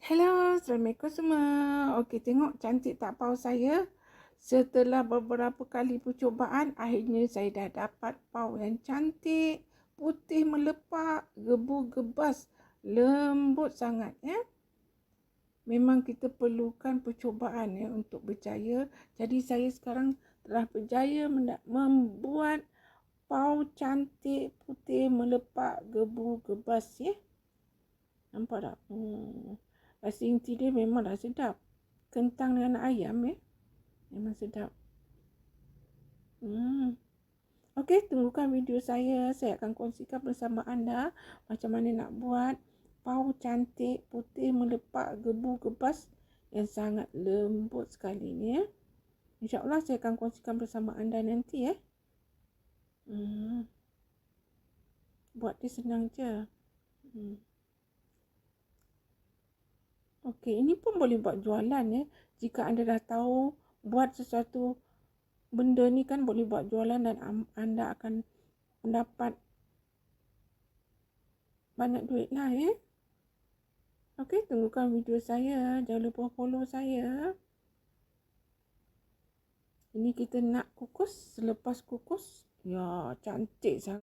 Hello, Assalamualaikum semua. Okey, tengok cantik tak paus saya. Setelah beberapa kali percubaan, akhirnya saya dah dapat paus yang cantik, putih melepak, gebu-gebas, lembut sangat ya. Memang kita perlukan percubaan ya untuk berjaya. Jadi saya sekarang telah berjaya membuat paus cantik, putih melepak, gebu-gebas ya. Nampak tak? Rasa inti dia memanglah sedap. Kentang dengan ayam memang sedap. Okey, tunggukan video saya. Saya akan kongsikan bersama anda macam mana nak buat paus cantik, putih melepak, gebu-gebas yang sangat lembut sekali ni ya. InsyaAllah saya akan kongsikan bersama anda nanti ya. Buat dia senang je. Okey, ini pun boleh buat jualan ya. Jika anda dah tahu buat sesuatu benda ni kan boleh buat jualan dan anda akan mendapat banyak duit lah ya. Okey, tunggukan video saya. Jangan lupa follow saya. Ini kita nak kukus. Selepas kukus, ya cantik sangat.